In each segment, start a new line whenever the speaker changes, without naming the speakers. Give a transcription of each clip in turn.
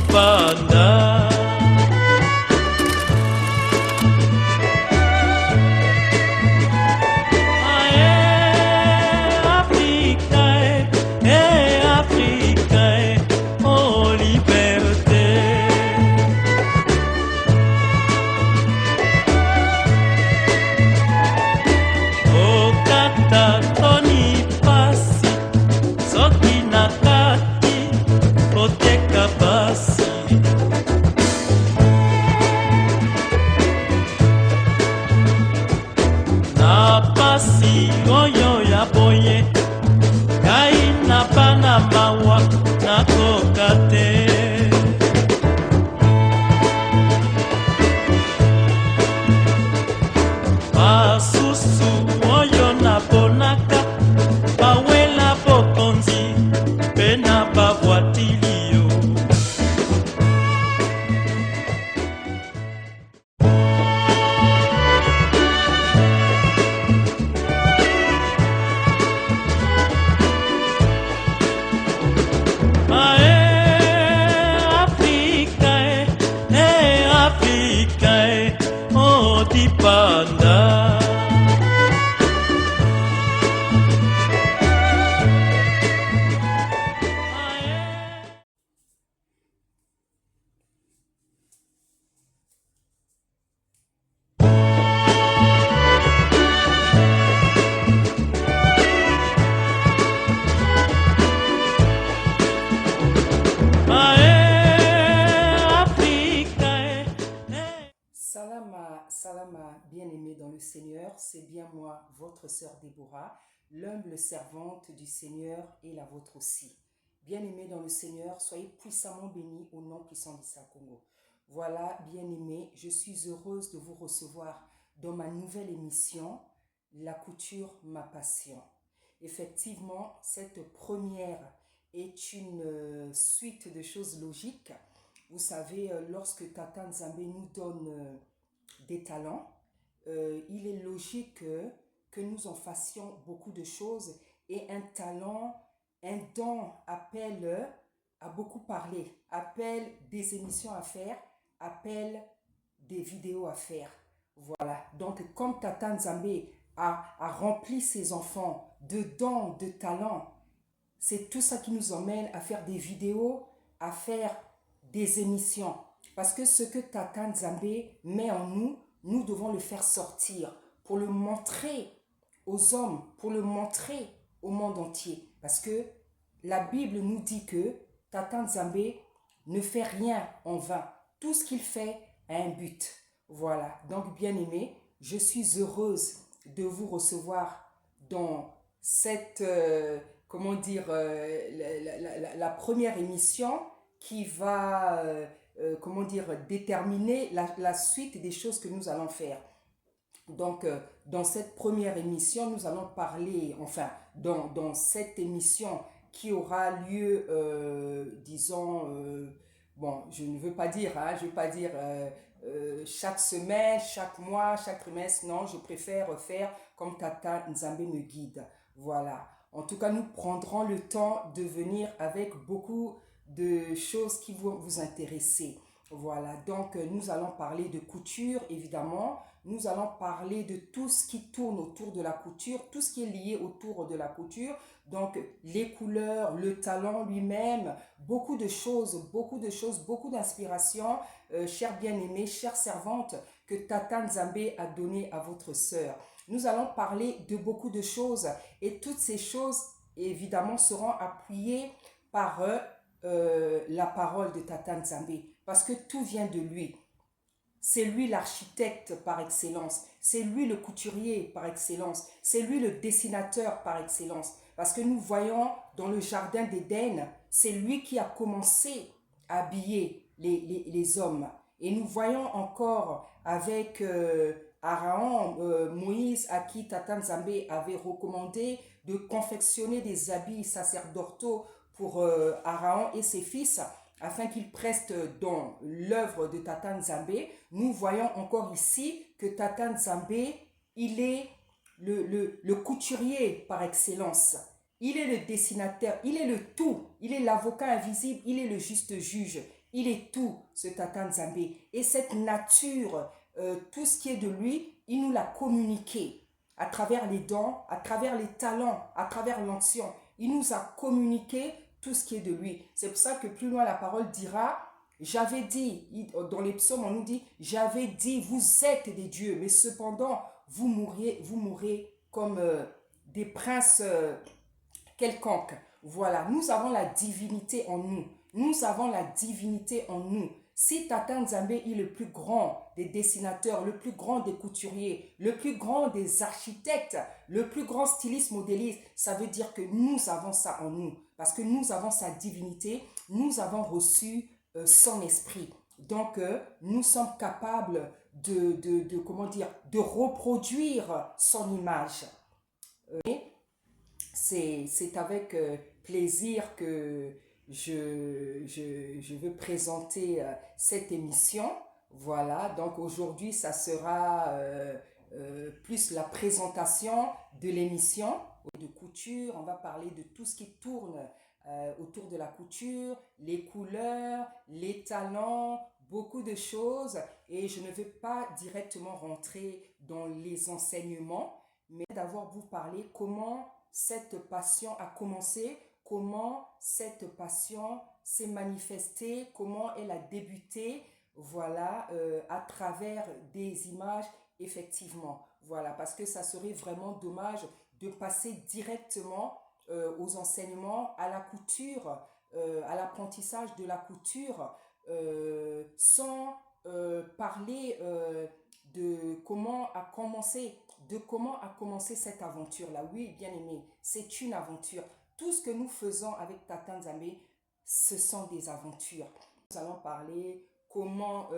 Panda. Africain, oh liberté. Oh tata Tony Pasi, soki nakati, koteka basi. Na pasi oyo ya boye, kai na bana mawa na kokate. Basusu oyo na bonaka, bawela bokonzi, pena babwatilio. Africain, oh Panda.
Salama, bien-aimés dans le Seigneur, c'est bien moi, votre sœur Déborah, l'humble servante du Seigneur et la vôtre aussi. Bien-aimés dans le Seigneur, soyez puissamment bénis au nom puissant d'Issa Congo. Voilà, bien-aimés, je suis heureuse de vous recevoir dans ma nouvelle émission, La couture, ma passion. Effectivement, cette première est une suite de choses logiques. Vous savez, lorsque Tata Nzambe nous donne des talents, il est logique que nous en fassions beaucoup de choses, et un talent, un don appelle à beaucoup parler, appelle des émissions à faire, appelle des vidéos à faire. Voilà, donc comme Tata Nzambe a rempli ses enfants de dons, de talents, c'est tout ça qui nous emmène à faire des vidéos, à faire des émissions. Parce que ce que Tata Nzambe met en nous, nous devons le faire sortir pour le montrer aux hommes, pour le montrer au monde entier. Parce que la Bible nous dit que Tata Nzambe ne fait rien en vain. Tout ce qu'il fait a un but. Voilà. Donc, bien-aimés, je suis heureuse de vous recevoir dans cette, la première émission qui va... déterminer la suite des choses que nous allons faire. Donc, dans cette première émission, nous allons parler, dans cette émission qui aura lieu, je ne veux pas dire, chaque semaine, chaque mois, chaque trimestre, non, je préfère faire comme Tata Nzambe me guide. Voilà. En tout cas, nous prendrons le temps de venir avec beaucoup de choses qui vont vous intéresser. Voilà, donc nous allons parler de couture, évidemment. Nous allons parler de tout ce qui tourne autour de la couture, tout ce qui est lié autour de la couture. Donc, les couleurs, le talent lui-même, beaucoup de choses, beaucoup d'inspiration, chère bien-aimée, chère servante, que Tata Nzambe a donné à votre sœur. Nous allons parler de beaucoup de choses, et toutes ces choses, évidemment, seront appuyées par la parole de Tata Nzambe, parce que tout vient de lui. C'est lui l'architecte par excellence, c'est lui le couturier par excellence, c'est lui le dessinateur par excellence, parce que nous voyons dans le jardin d'Éden, c'est lui qui a commencé à habiller les hommes. Et nous voyons encore avec Aaron, Moïse, à qui Tata Nzambe avait recommandé de confectionner des habits sacerdotaux pour Aaron et ses fils, afin qu'ils prestent dans l'œuvre de Tata Nzambe. Nous voyons encore ici que Tata Nzambe, il est le couturier par excellence. Il est le dessinateur, il est le tout. Il est l'avocat invisible, il est le juste juge. Il est tout, ce Tata Nzambé. Et cette nature, tout ce qui est de lui, il nous l'a communiqué à travers les dons, à travers les talents, à travers l'onction. Il nous a communiqué tout ce qui est de lui. C'est pour ça que plus loin la parole dira, j'avais dit, dans les psaumes on nous dit, j'avais dit, vous êtes des dieux, mais cependant, vous mourrez comme des princes quelconques. Voilà, nous avons la divinité en nous. Nous avons la divinité en nous. Si Tata Nzambé est le plus grand des dessinateurs, le plus grand des couturiers, le plus grand des architectes, le plus grand styliste modéliste, ça veut dire que nous avons ça en nous. Parce que nous avons sa divinité, nous avons reçu son esprit. Donc, nous sommes capables comment dire, de reproduire son image. C'est avec plaisir que je veux présenter cette émission. Voilà, donc aujourd'hui, ça sera plus la présentation de l'émission de couture. On va parler de tout ce qui tourne autour de la couture, les couleurs, les talents, beaucoup de choses. Et je ne vais pas directement rentrer dans les enseignements, mais d'abord vous parler comment cette passion a commencé, comment cette passion s'est manifestée, comment elle a débuté, voilà, à travers des images, effectivement. Voilà, parce que ça serait vraiment dommage de passer directement aux enseignements, à la couture, à l'apprentissage de la couture, sans parler de comment a commencé cette aventure-là. Oui, bien aimé, c'est une aventure. Tout ce que nous faisons avec Tata Nzambé, ce sont des aventures. Nous allons parler comment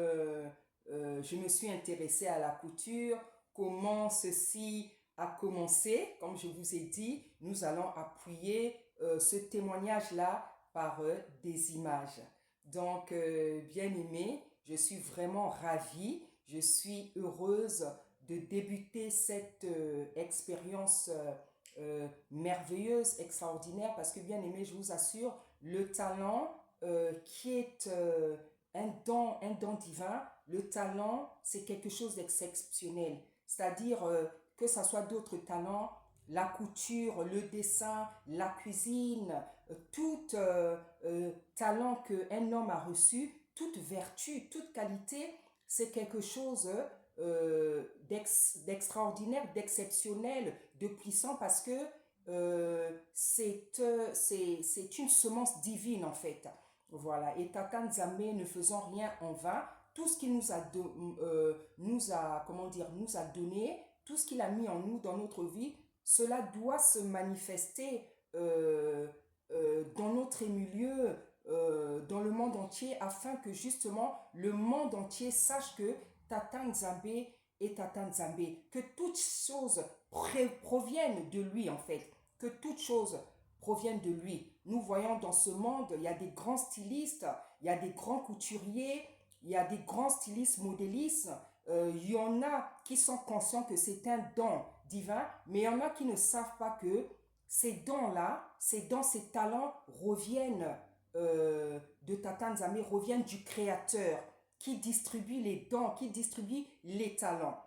je me suis intéressée à la couture, comment ceci a commencé. Comme je vous ai dit, nous allons appuyer ce témoignage-là par des images. Donc, bien aimé, je suis vraiment ravie, je suis heureuse de débuter cette expérience merveilleuse, extraordinaire, parce que bien aimé, je vous assure, le talent qui est un don divin, le talent, c'est quelque chose d'exceptionnel. C'est-à-dire que ça soit d'autres talents, la couture, le dessin, la cuisine, tout talent qu'un homme a reçu, toute vertu, toute qualité, c'est quelque chose d'extraordinaire, d'exceptionnel, de puissant, parce que c'est une semence divine en fait. Voilà, et Tata Nzambé ne faisant rien en vain, tout ce qu'il nous a donné, tout ce qu'il a mis en nous dans notre vie, cela doit se manifester dans notre milieu, dans le monde entier, afin que justement le monde entier sache que Tata Nzambé est Tata Nzambé, que toutes choses proviennent de lui en fait, que toutes choses proviennent de lui. Nous voyons dans ce monde, il y a des grands stylistes, il y a des grands couturiers, il y a des grands stylistes modélistes, il y en a qui sont conscients que c'est un don divin, mais il y en a qui ne savent pas que ces dons-là, ces dons, ces talents reviennent de Tata Nzambé, reviennent du Créateur qui distribue les dons, qui distribue les talents.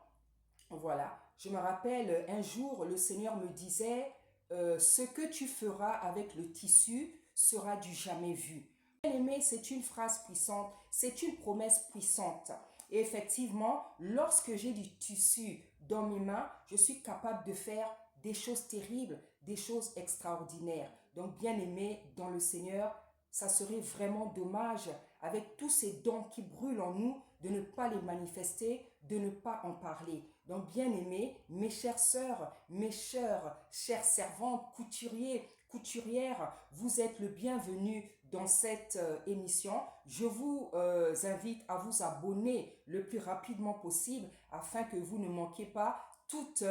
Voilà, je me rappelle un jour, le Seigneur me disait, ce que tu feras avec le tissu sera du jamais vu. Bien aimé, c'est une phrase puissante, c'est une promesse puissante. Et effectivement, lorsque j'ai du tissu dans mes mains, je suis capable de faire des choses terribles, des choses extraordinaires. Donc, bien aimé dans le Seigneur, ça serait vraiment dommage, avec tous ces dons qui brûlent en nous, de ne pas les manifester, de ne pas en parler. Donc, bien aimés, mes chères sœurs, mes chères servantes, couturiers, couturières, vous êtes le bienvenu dans cette émission. Je vous invite à vous abonner le plus rapidement possible afin que vous ne manquiez pas toutes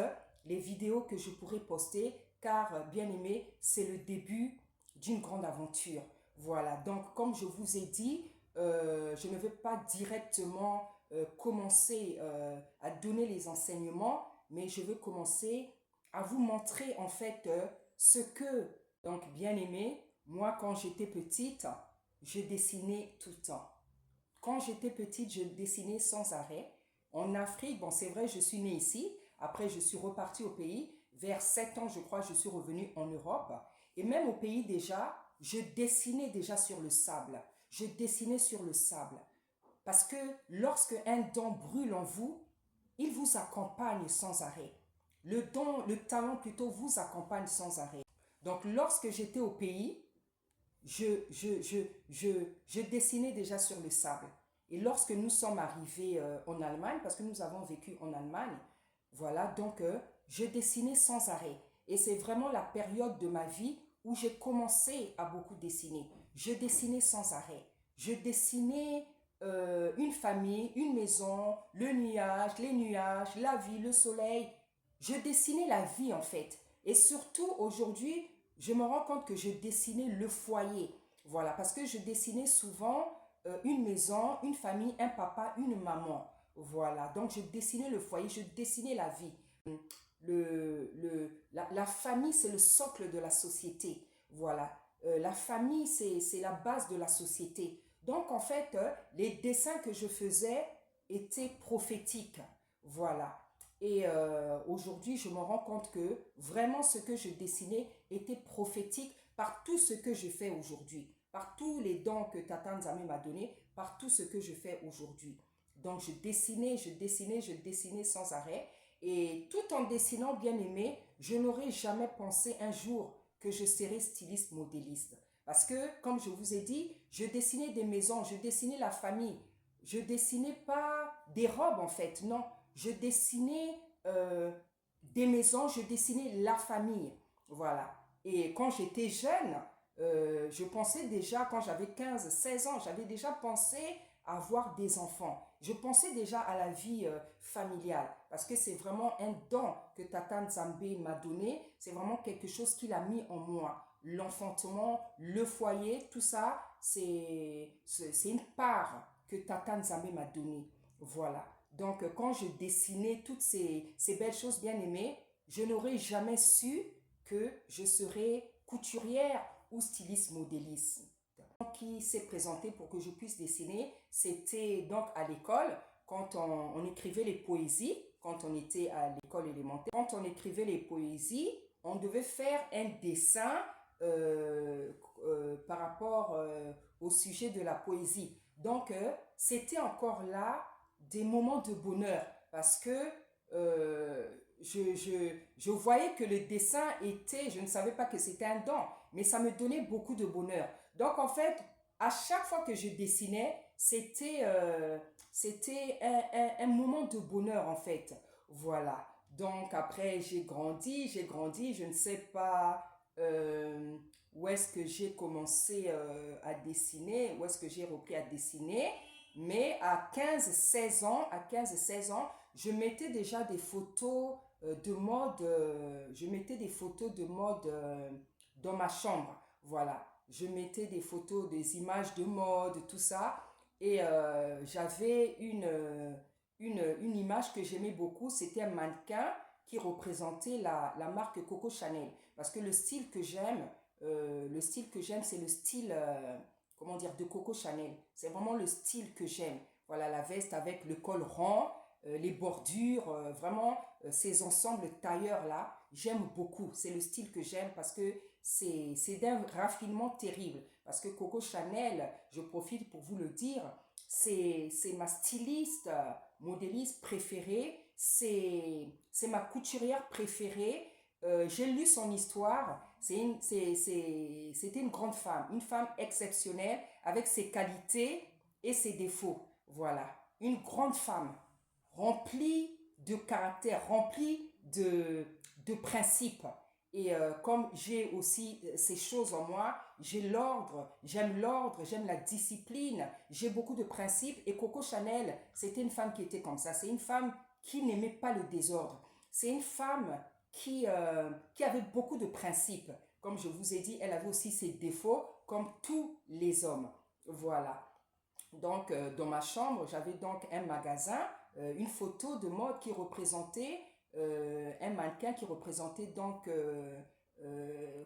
les vidéos que je pourrai poster, car, bien aimé, c'est le début d'une grande aventure. Voilà, donc comme je vous ai dit, je ne vais pas directement commencer à donner les enseignements, mais je veux commencer à vous montrer en fait ce que, donc bien aimé, moi quand j'étais petite, je dessinais tout le temps. quand j'étais petite, je dessinais sans arrêt. En Afrique, bon, c'est vrai, je suis née ici. Après, je suis repartie au pays. Vers 7 ans, je crois, je suis revenue en Europe. Et même au pays déjà, je dessinais déjà sur le sable. Je dessinais sur le sable. Parce que lorsque un don brûle en vous, il vous accompagne sans arrêt. Le don, le talent plutôt vous accompagne sans arrêt. Donc lorsque j'étais au pays, je dessinais déjà sur le sable. Et lorsque nous sommes arrivés en Allemagne, parce que nous avons vécu en Allemagne, voilà, donc je dessinais sans arrêt. Et c'est vraiment la période de ma vie où j'ai commencé à beaucoup dessiner. Je dessinais sans arrêt. Je dessinais une famille, une maison, le nuage, les nuages, la vie, le soleil. Je dessinais la vie en fait. Et surtout aujourd'hui, je me rends compte que je dessinais le foyer. Voilà, parce que je dessinais souvent une maison, une famille, un papa, une maman. Voilà, donc je dessinais le foyer, je dessinais la vie. La famille, c'est le socle de la société. Voilà, la famille, c'est la base de la société. Donc, en fait, les dessins que je faisais étaient prophétiques. Voilà. Et aujourd'hui, je me rends compte que vraiment ce que je dessinais était prophétique par tout ce que je fais aujourd'hui, par tous les dons que Tata Nzamé m'a donné, par tout ce que je fais aujourd'hui. Donc, je dessinais, je dessinais, je dessinais sans arrêt. Et tout en dessinant, bien aimé, je n'aurais jamais pensé un jour que je serais styliste modéliste. Parce que, comme je vous ai dit, je dessinais des maisons, je dessinais la famille. Je dessinais pas des robes en fait, non. Je dessinais des maisons, je dessinais la famille. Voilà. Et quand j'étais jeune, je pensais déjà, quand j'avais 15, 16 ans, j'avais déjà pensé à avoir des enfants. Je pensais déjà à la vie familiale parce que c'est vraiment un don que Tata Nzambe m'a donné. C'est vraiment quelque chose qu'il a mis en moi. L'enfantement, le foyer, tout ça, c'est une part que Tata Nzambe m'a donnée. Voilà. Donc, quand je dessinais toutes ces belles choses bien aimées, je n'aurais jamais su que je serais couturière ou styliste modéliste. Qui s'est présenté pour que je puisse dessiner, c'était donc à l'école, quand on écrivait les poésies, quand on était à l'école élémentaire, quand on écrivait les poésies, on devait faire un dessin par rapport au sujet de la poésie. Donc, c'était encore là des moments de bonheur parce que je voyais que le dessin était, je ne savais pas que c'était un don, mais ça me donnait beaucoup de bonheur. Donc en fait, à chaque fois que je dessinais, c'était un moment de bonheur en fait. Voilà. Donc après, j'ai grandi, je ne sais pas où est-ce que j'ai commencé à dessiner, où est-ce que j'ai repris à dessiner. Mais à 15-16 ans, je mettais déjà des photos de mode, je mettais des photos de mode dans ma chambre. Voilà, je mettais des photos, des images de mode, tout ça. Et j'avais une image que j'aimais beaucoup, c'était un mannequin qui représentait la marque Coco Chanel. Parce que le style que j'aime, c'est le style comment dire, de Coco Chanel. C'est vraiment le style que j'aime. Voilà, la veste avec le col rond, les bordures, vraiment ces ensembles tailleurs-là, j'aime beaucoup. C'est le style que j'aime parce que c'est d'un raffinement terrible. Parce que Coco Chanel, je profite pour vous le dire, c'est ma styliste, modéliste préférée, c'est ma couturière préférée. J'ai lu son histoire, c'était une grande femme, une femme exceptionnelle avec ses qualités et ses défauts. Voilà, une grande femme remplie de caractère, remplie de principes. Et comme j'ai aussi ces choses en moi, j'aime la discipline, j'ai beaucoup de principes. Et Coco Chanel, c'était une femme qui était comme ça. C'est une femme qui n'aimait pas le désordre. C'est une femme qui avait beaucoup de principes. Comme je vous ai dit, elle avait aussi ses défauts, comme tous les hommes. Voilà. Donc, dans ma chambre, j'avais donc un magasin, une photo de mode qui représentait un mannequin qui représentait donc,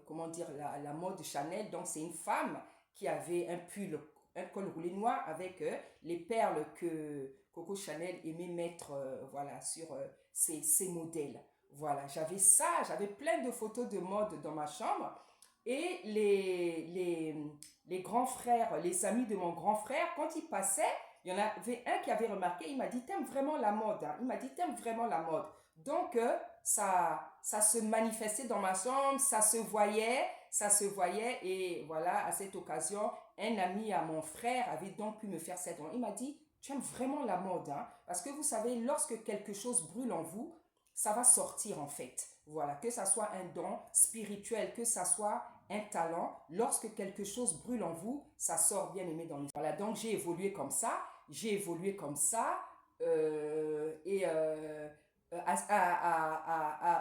comment dire, la mode Chanel. Donc, c'est une femme qui avait un pull un col roulé noir avec les perles que Coco Chanel aimait mettre voilà, sur ses modèles. Voilà, j'avais ça, j'avais plein de photos de mode dans ma chambre. Et les grands frères, les amis de mon grand frère, quand ils passaient, il y en avait un qui avait remarqué, il m'a dit, t'aimes vraiment la mode, hein? Il m'a dit, t'aimes vraiment la mode. Donc, ça se manifestait dans ma chambre, ça se voyait. Et voilà, à cette occasion, un ami à mon frère avait donc pu me faire cette remarque. Il m'a dit, tu aimes vraiment la mode, hein? Parce que vous savez, lorsque quelque chose brûle en vous, ça va sortir en fait. Voilà, que ça soit un don spirituel, que ça soit un talent, lorsque quelque chose brûle en vous, ça sort bien aimé dans le... Voilà, donc j'ai évolué comme ça, et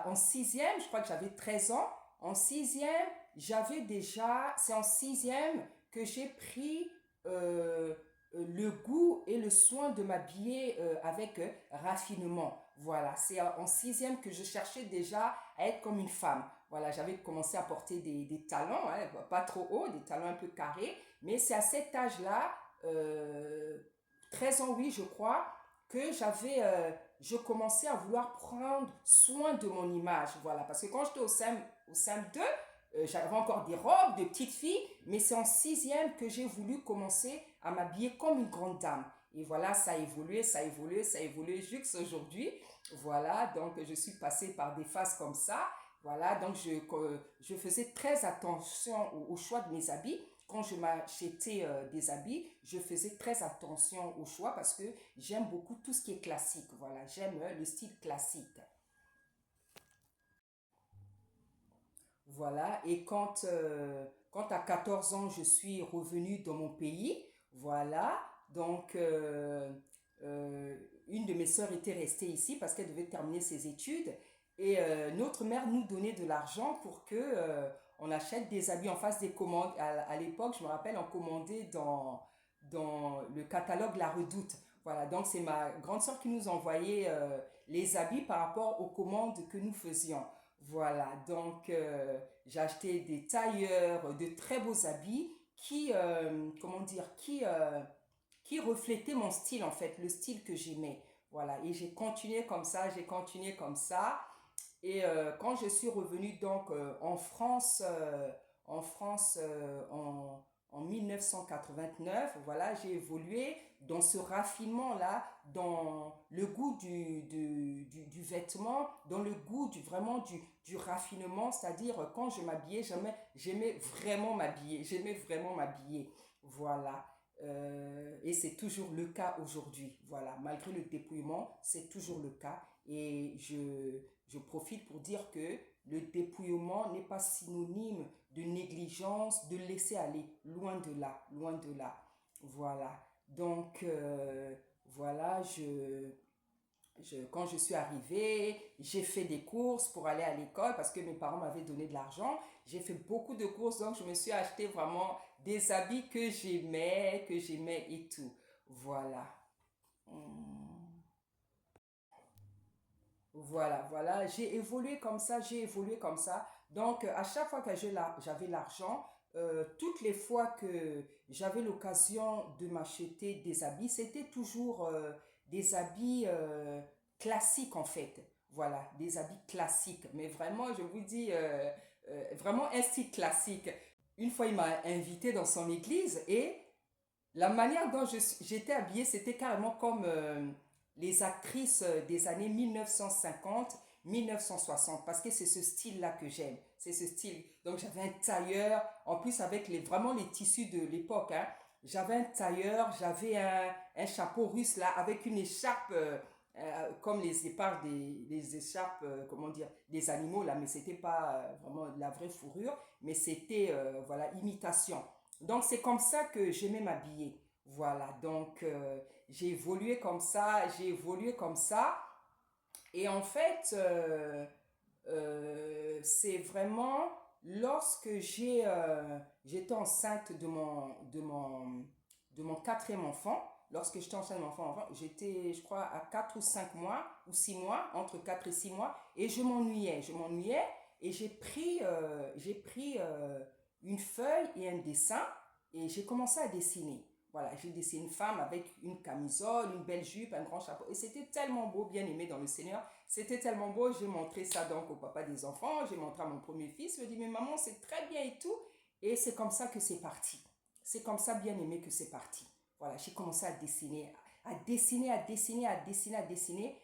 en sixième, je crois que j'avais 13 ans, en sixième, c'est en sixième que j'ai pris le goût et le soin de m'habiller avec raffinement. Voilà, c'est en sixième que je cherchais déjà à être comme une femme. Voilà, j'avais commencé à porter des talons, hein, pas trop hauts, des talons un peu carrés, mais c'est à cet âge-là, 13 ans, oui, je crois, que je commençais à vouloir prendre soin de mon image. Voilà, parce que quand j'étais au CM2, j'avais encore des robes de petite fille, mais c'est en sixième que j'ai voulu commencer à m'habiller comme une grande dame. Et voilà, ça a évolué jusqu'à aujourd'hui. Voilà, donc je suis passée par des phases comme ça. Voilà, donc je faisais très attention au choix de mes habits. Quand je m'achetais des habits, je faisais très attention au choix parce que j'aime beaucoup tout ce qui est classique. Voilà, j'aime le style classique. Voilà, et quand à 14 ans, je suis revenue dans mon pays, voilà, donc euh, une de mes sœurs était restée ici parce qu'elle devait terminer ses études et notre mère nous donnait de l'argent pour que on achète des habits, en fasse des commandes. À l'époque, je me rappelle, on commandait dans le catalogue La Redoute. Voilà, donc c'est ma grande sœur qui nous envoyait les habits par rapport aux commandes que nous faisions. Voilà, donc j'ai acheté des tailleurs, de très beaux habits comment dire, qui reflétaient mon style en fait, le style que j'aimais. Voilà, et j'ai continué comme ça, j'ai continué comme ça. Et quand je suis revenue donc en France en 1989, voilà, j'ai évolué dans ce raffinement-là, dans le goût du vêtement, dans le goût vraiment du raffinement, c'est-à-dire quand je m'habillais, j'aimais vraiment m'habiller, voilà. Et c'est toujours le cas aujourd'hui, voilà, malgré le dépouillement, c'est toujours le cas. Et je profite pour dire que le dépouillement n'est pas synonyme de négligence, de laisser aller, loin de là, loin de là. Voilà. Donc, voilà, quand je suis arrivée, j'ai fait des courses pour aller à l'école parce que mes parents m'avaient donné de l'argent. J'ai fait beaucoup de courses, donc je me suis acheté vraiment des habits que j'aimais et tout. Voilà. Voilà, j'ai évolué comme ça, j'ai évolué comme ça. Donc, à chaque fois que j'avais l'argent, toutes les fois que j'avais l'occasion de m'acheter des habits, c'était toujours des habits classiques en fait. Voilà, des habits classiques. Mais vraiment, je vous dis, vraiment un style classique. Une fois, il m'a invité dans son église et la manière dont j'étais habillée, c'était carrément comme les actrices des années 1950, 1960, parce que c'est ce style-là que j'aime. C'est ce style. Donc j'avais un tailleur, en plus avec vraiment les tissus de l'époque, hein. J'avais un tailleur, j'avais un chapeau russe là, avec une écharpe comme les éparges les écharpes, comment dire, des animaux là, mais c'était pas vraiment de la vraie fourrure, mais c'était, voilà, imitation. Donc c'est comme ça que j'aimais m'habiller. Voilà, donc j'ai évolué comme ça, j'ai évolué comme ça. Et en fait, c'est vraiment lorsque j'étais enceinte de mon quatrième enfant, lorsque j'étais enceinte de mon enfant, j'étais, je crois, à 4 ou 5 mois, ou 6 mois, entre 4 et 6 mois, et je m'ennuyais, et j'ai pris une feuille et un dessin, et j'ai commencé à dessiner. Voilà, j'ai dessiné une femme avec une camisole, une belle jupe, un grand chapeau. Et c'était tellement beau, bien aimé dans le Seigneur. C'était tellement beau, j'ai montré ça donc au papa des enfants, j'ai montré à mon premier fils, il me dit, mais maman, c'est très bien et tout. Et c'est comme ça que c'est parti. C'est comme ça, bien aimé, que c'est parti. Voilà, j'ai commencé à dessiner, à dessiner, à dessiner, à dessiner, à dessiner.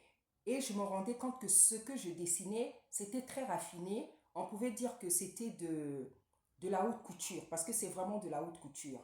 Et je me rendais compte que ce que je dessinais, c'était très raffiné. On pouvait dire que c'était de la haute couture, parce que c'est vraiment de la haute couture.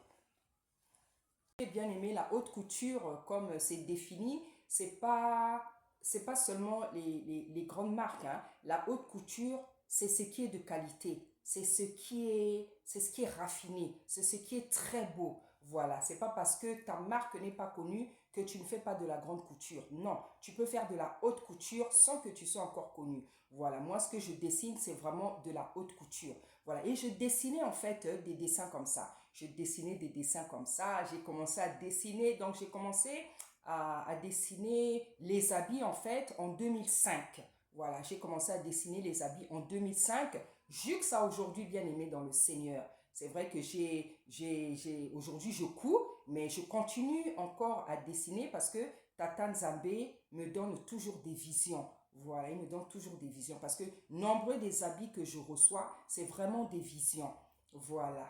J'ai bien aimé la haute couture comme c'est défini, c'est pas seulement les grandes marques, hein. La haute couture, c'est ce qui est de qualité, c'est ce qui est raffiné, c'est ce qui est très beau. Voilà, c'est pas parce que ta marque n'est pas connue que tu ne fais pas de la grande couture. Non, tu peux faire de la haute couture sans que tu sois encore connu. Voilà, moi ce que je dessine, c'est vraiment de la haute couture. Voilà, et je dessinais en fait des dessins comme ça. Je dessinais des dessins comme ça. J'ai commencé à dessiner, donc j'ai commencé à dessiner les habits en fait en 2005. Voilà, j'ai commencé à dessiner les habits en 2005, jusqu'à aujourd'hui bien aimé dans le Seigneur. C'est vrai que aujourd'hui je couds, mais je continue encore à dessiner parce que Tata Nzambe me donne toujours des visions. Voilà, il me donne toujours des visions parce que nombreux des habits que je reçois, c'est vraiment des visions. Voilà.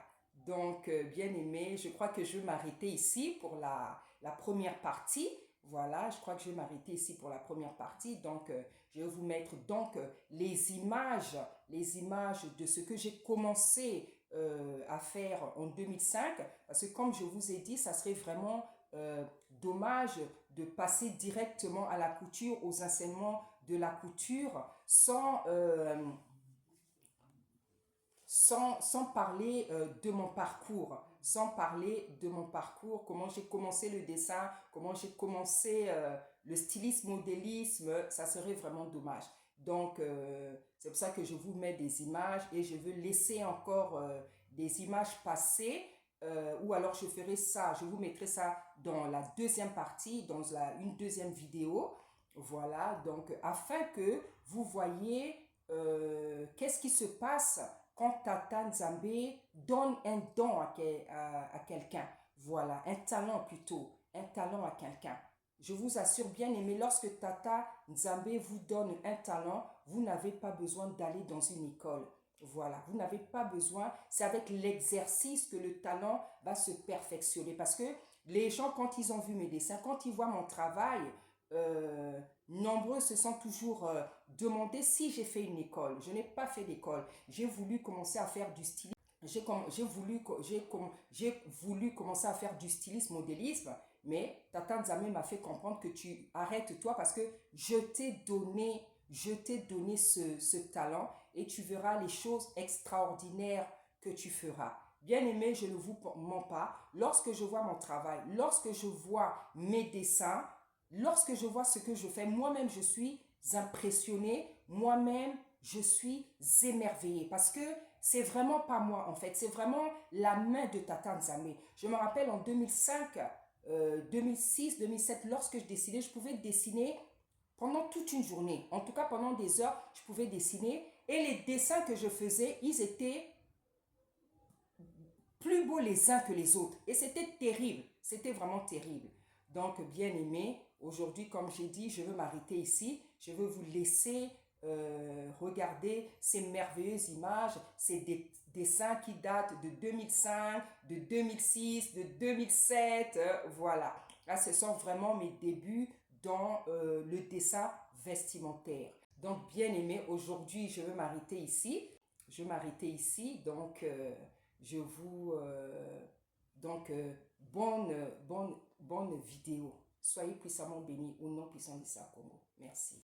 Donc, bien aimé, je crois que je vais m'arrêter ici pour la première partie. Voilà, je crois que je vais m'arrêter ici pour la première partie. Donc, je vais vous mettre donc les images de ce que j'ai commencé à faire en 2005. Parce que comme je vous ai dit, ça serait vraiment dommage de passer directement à la couture, aux enseignements de la couture, sans parler de mon parcours, comment j'ai commencé le dessin, comment j'ai commencé le stylisme, modélisme, ça serait vraiment dommage. Donc, c'est pour ça que je vous mets des images et je veux laisser encore des images passées ou alors je ferai ça, je vous mettrai ça dans la deuxième partie, dans une deuxième vidéo. Voilà, donc afin que vous voyez qu'est-ce qui se passe quand Tata Nzambe donne un don à quelqu'un. Voilà, un talent plutôt, un talent à quelqu'un. Je vous assure bien aimé, lorsque Tata Nzambe vous donne un talent, vous n'avez pas besoin d'aller dans une école. Voilà, vous n'avez pas besoin, c'est avec l'exercice que le talent va se perfectionner. Parce que les gens, quand ils ont vu mes dessins, quand ils voient mon travail, nombreux se sont toujours demandé si j'ai fait une école. Je n'ai pas fait d'école. J'ai voulu commencer à faire du stylisme. J'ai voulu commencer à faire du stylisme, modélisme, mais Tata Nzambe m'a fait comprendre que tu arrêtes toi parce que je t'ai donné ce talent et tu verras les choses extraordinaires que tu feras. Bien aimé, je ne vous mens pas. Lorsque je vois mon travail, lorsque je vois mes dessins, lorsque je vois ce que je fais, moi-même je suis impressionnée, moi-même je suis émerveillée parce que c'est vraiment pas moi en fait, c'est vraiment la main de Tata Nzambe. Je me rappelle en 2005, 2006, 2007, lorsque je dessinais, je pouvais dessiner pendant toute une journée. En tout cas, pendant des heures, je pouvais dessiner. Et les dessins que je faisais, ils étaient plus beaux les uns que les autres. Et c'était terrible. C'était vraiment terrible. Donc, bien aimé, aujourd'hui, comme j'ai dit, je veux m'arrêter ici. Je veux vous laisser regarder ces merveilleuses images, ces dessins qui datent de 2005, de 2006, de 2007. Voilà. Là, ce sont vraiment mes débuts dans le dessin vestimentaire. Donc, bien aimé, aujourd'hui, je veux m'arrêter ici. Je vais m'arrêter ici. Donc, je vous... bonne vidéo. Soyez puissamment bénis au nom puissant de Congo. Merci.